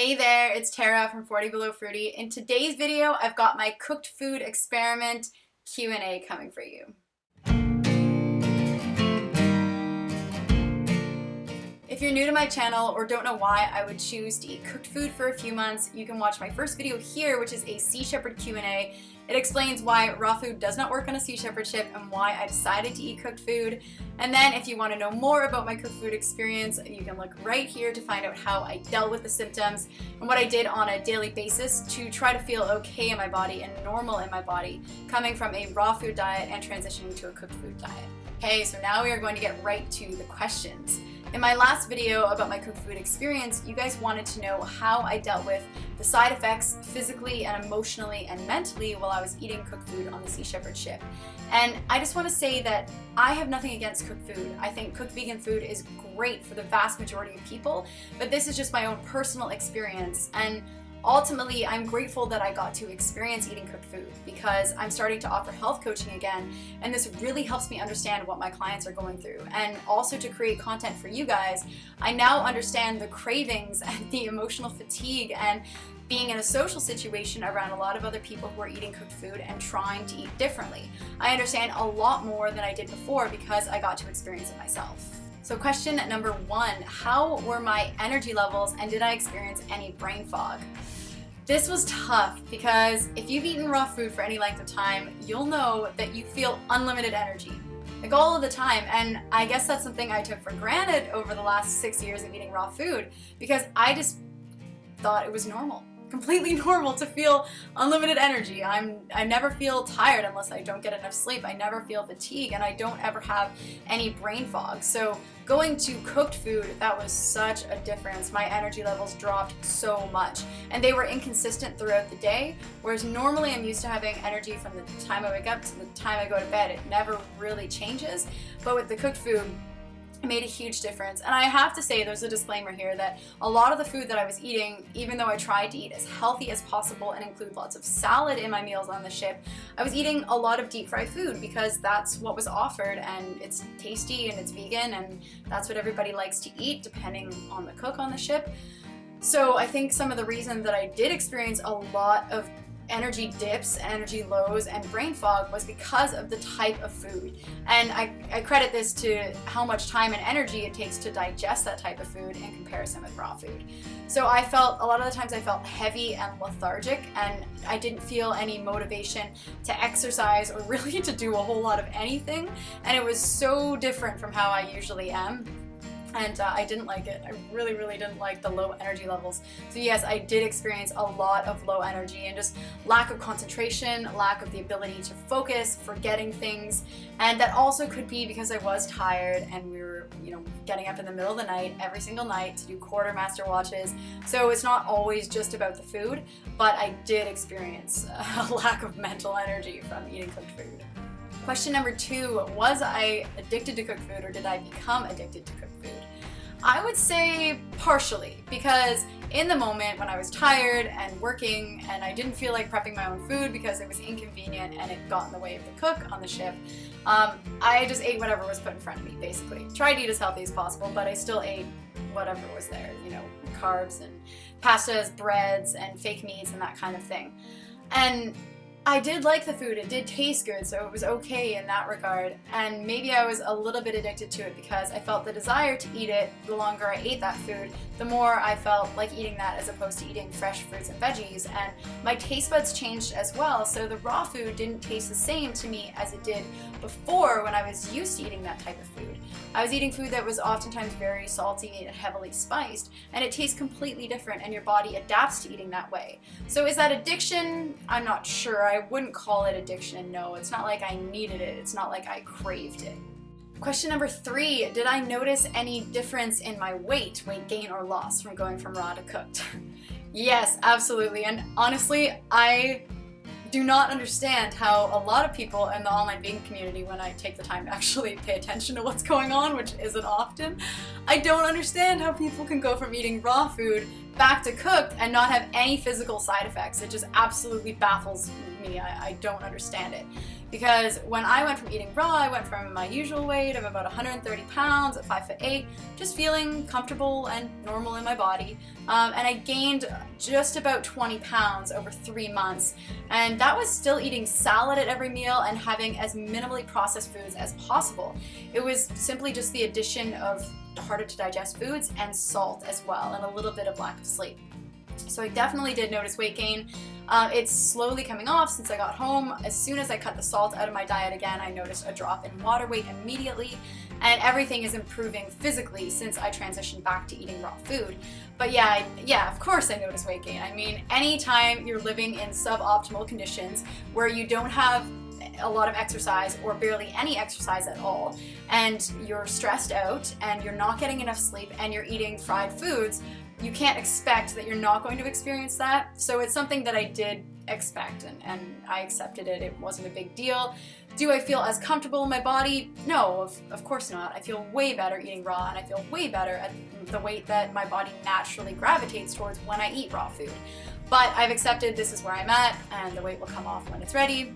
Hey there, it's Tara from 40BelowFruity. In today's video, I've got my cooked food experiment Q&A coming for you. If you're new to my channel or don't know why I would choose to eat cooked food for a few months, you can watch my first video here, which is a Sea Shepherd Q&A. It explains why raw food does not work on a Sea Shepherd ship and why I decided to eat cooked food. And then if you want to know more about my cooked food experience, you can look right here to find out how I dealt with the symptoms and what I did on a daily basis to try to feel okay in my body and normal in my body, coming from a raw food diet and transitioning to a cooked food diet. Okay, so now we are going to get right to the questions. In my last video about my cooked food experience, you guys wanted to know how I dealt with the side effects physically and emotionally and mentally while I was eating cooked food on the Sea Shepherd ship. And I just want to say that I have nothing against cooked food. I think cooked vegan food is great for the vast majority of people, but this is just my own personal experience. And ultimately, I'm grateful that I got to experience eating cooked food because I'm starting to offer health coaching again, and this really helps me understand what my clients are going through. And also to create content for you guys, I now understand the cravings and the emotional fatigue and being in a social situation around a lot of other people who are eating cooked food and trying to eat differently. I understand a lot more than I did before because I got to experience it myself. So question number one, how were my energy levels and did I experience any brain fog? This was tough because if you've eaten raw food for any length of time, you'll know that you feel unlimited energy, like all of the time. And I guess that's something I took for granted over the last 6 years of eating raw food because I just thought it was normal. Completely normal to feel unlimited energy. I never feel tired unless I don't get enough sleep. I never feel fatigue and I don't ever have any brain fog. So going to cooked food, that was such a difference. My energy levels dropped so much and they were inconsistent throughout the day, whereas normally I'm used to having energy from the time I wake up to the time I go to bed. It never really changes, but with the cooked food, it made a huge difference. And I have to say, there's a disclaimer here that a lot of the food that I was eating, even though I tried to eat as healthy as possible and include lots of salad in my meals on the ship, I was eating a lot of deep fried food because that's what was offered and it's tasty and it's vegan and that's what everybody likes to eat depending on the cook on the ship. So I think some of the reason that I did experience a lot of energy dips, energy lows, and brain fog was because of the type of food. And I credit this to how much time and energy it takes to digest that type of food in comparison with raw food. So I felt, a lot of the times I felt heavy and lethargic and I didn't feel any motivation to exercise or really to do a whole lot of anything. And it was so different from how I usually am. And I didn't like it. I really didn't like the low energy levels. So yes, I did experience a lot of low energy and just lack of concentration, lack of the ability to focus, forgetting things. And that also could be because I was tired and we were, getting up in the middle of the night every single night to do quartermaster watches. So it's not always just about the food, but I did experience a lack of mental energy from eating cooked food. Question number two, was I addicted to cooked food or did I become addicted to cooked food? I would say partially, because in the moment when I was tired and working and I didn't feel like prepping my own food because it was inconvenient and it got in the way of the cook on the ship, I just ate whatever was put in front of me, basically. Tried to eat as healthy as possible, but I still ate whatever was there, carbs and pastas, breads, and fake meats and that kind of thing. And I did like the food, it did taste good, so it was okay in that regard, and maybe I was a little bit addicted to it because I felt the desire to eat it. The longer I ate that food, the more I felt like eating that as opposed to eating fresh fruits and veggies, and my taste buds changed as well, so the raw food didn't taste the same to me as it did before when I was used to eating that type of food. I was eating food that was oftentimes very salty and heavily spiced, and it tastes completely different and your body adapts to eating that way. So is that addiction? I'm not sure. I wouldn't call it addiction, no. It's not like I needed it. It's not like I craved it. Question number three, did I notice any difference in my weight gain or loss from going from raw to cooked? Yes, absolutely. And honestly, I do not understand how a lot of people in the online vegan community, when I take the time to actually pay attention to what's going on, which isn't often, I don't understand how people can go from eating raw food back to cooked and not have any physical side effects. It just absolutely baffles me. I don't understand it. Because when I went from eating raw, I went from my usual weight of about 130 pounds at 5'8", just feeling comfortable and normal in my body, and I gained just about 20 pounds over 3 months, and that was still eating salad at every meal and having as minimally processed foods as possible. It was simply just the addition of harder to digest foods and salt as well, and a little bit of lack of sleep. So I definitely did notice weight gain. It's slowly coming off since I got home. As soon as I cut the salt out of my diet again, I noticed a drop in water weight immediately, and everything is improving physically since I transitioned back to eating raw food. But yeah, of course I noticed weight gain. I mean, anytime you're living in suboptimal conditions where you don't have a lot of exercise or barely any exercise at all, and you're stressed out and you're not getting enough sleep and you're eating fried foods, you can't expect that you're not going to experience that. So it's something that I did expect, and I accepted it. It wasn't a big deal. Do I feel as comfortable in my body? No, of course not. I feel way better eating raw, and I feel way better at the weight that my body naturally gravitates towards when I eat raw food. But I've accepted this is where I'm at, and the weight will come off when it's ready.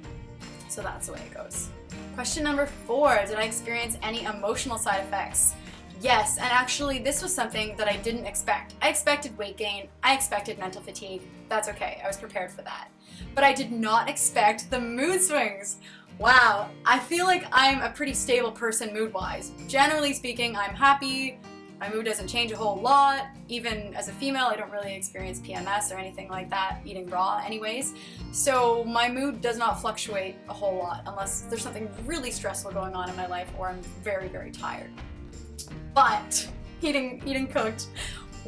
So that's the way it goes. Question number 4, did I experience any emotional side effects? Yes, and actually this was something that I didn't expect. I expected weight gain, I expected mental fatigue. That's okay, I was prepared for that. But I did not expect the mood swings. Wow, I feel like I'm a pretty stable person mood-wise. Generally speaking, I'm happy, my mood doesn't change a whole lot. Even as a female, I don't really experience PMS or anything like that, eating raw anyways. So my mood does not fluctuate a whole lot unless there's something really stressful going on in my life or I'm very, very tired. But eating cooked,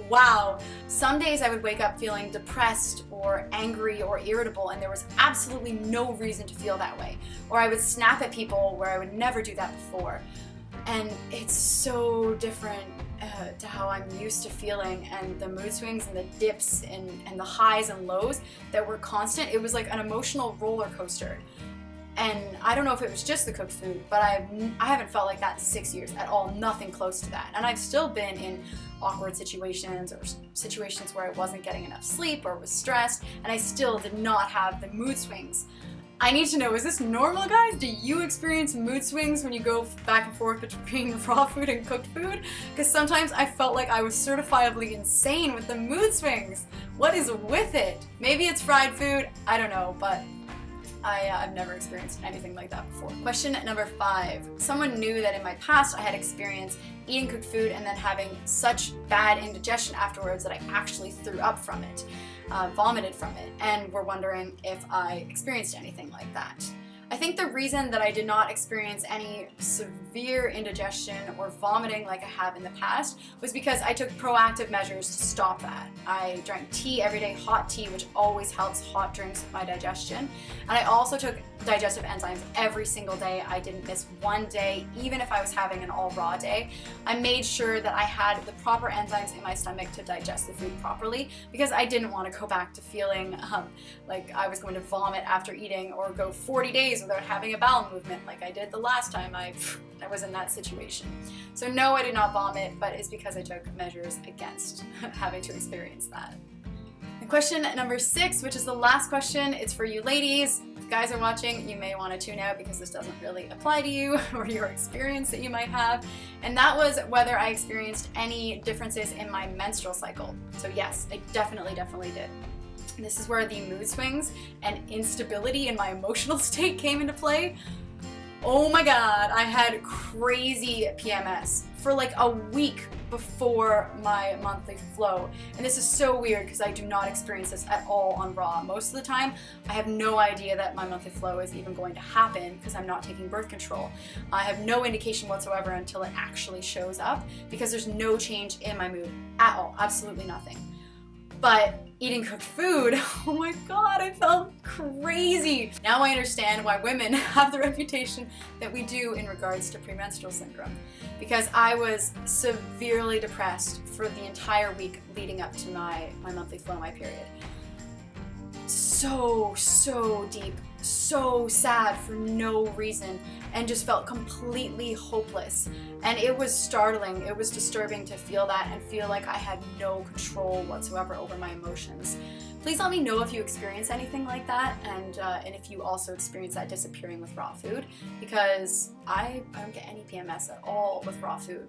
wow. Some days I would wake up feeling depressed or angry or irritable, and there was absolutely no reason to feel that way. Or I would snap at people where I would never do that before. And it's so different to how I'm used to feeling, and the mood swings and the dips and the highs and lows that were constant. It was like an emotional roller coaster. And I don't know if it was just the cooked food, but I haven't felt like that in 6 years at all, nothing close to that. And I've still been in awkward situations or situations where I wasn't getting enough sleep or was stressed, and I still did not have the mood swings. I need to know, is this normal, guys? Do you experience mood swings when you go back and forth between raw food and cooked food? Because sometimes I felt like I was certifiably insane with the mood swings. What is with it? Maybe it's fried food, I don't know, but I've never experienced anything like that before. Question number 5. Someone knew that in my past I had experienced eating cooked food and then having such bad indigestion afterwards that I actually threw up from it, vomited from it, and were wondering if I experienced anything like that. I think the reason that I did not experience any severe indigestion or vomiting like I have in the past was because I took proactive measures to stop that. I drank tea every day, hot tea, which always helps hot drinks with my digestion. And I also took digestive enzymes every single day. I didn't miss one day, even if I was having an all raw day. I made sure that I had the proper enzymes in my stomach to digest the food properly, because I didn't want to go back to feeling like I was going to vomit after eating, or go 40 days without having a bowel movement like I did the last time I was in that situation. So no, I did not vomit, but it's because I took measures against having to experience that. And question number 6, which is the last question, it's for you ladies. If guys are watching, you may want to tune out because this doesn't really apply to you or your experience that you might have. And that was whether I experienced any differences in my menstrual cycle. So yes, I definitely did. This is where the mood swings and instability in my emotional state came into play. Oh my god, I had crazy PMS for like a week before my monthly flow. And this is so weird because I do not experience this at all on raw. Most of the time, I have no idea that my monthly flow is even going to happen because I'm not taking birth control. I have no indication whatsoever until it actually shows up, because there's no change in my mood at all, absolutely nothing. But eating cooked food, oh my god, I felt crazy. Now I understand why women have the reputation that we do in regards to premenstrual syndrome, because I was severely depressed for the entire week leading up to my monthly flow, my period. So so deep, so sad for no reason, and just felt completely hopeless. And it was startling, it was disturbing to feel that and feel like I had no control whatsoever over my emotions. Please let me know if you experience anything like that, and if you also experience that disappearing with raw food, because I don't get any PMS at all with raw food.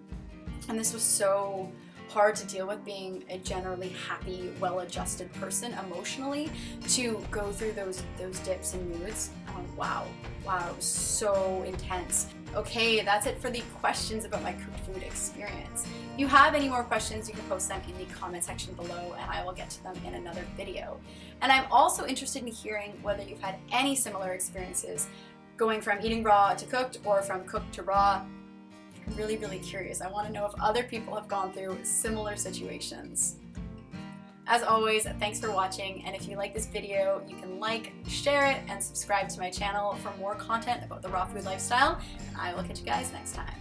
And this was so hard to deal with, being a generally happy, well-adjusted person emotionally, to go through those dips and moods. Wow, it was so intense. Okay, that's it for the questions about my cooked food experience. If you have any more questions, you can post them in the comment section below and I will get to them in another video. And I'm also interested in hearing whether you've had any similar experiences going from eating raw to cooked, or from cooked to raw. I'm really curious. I want to know if other people have gone through similar situations. As always, thanks for watching, and if you like this video, you can like, share it, and subscribe to my channel for more content about the raw food lifestyle, and I will catch you guys next time.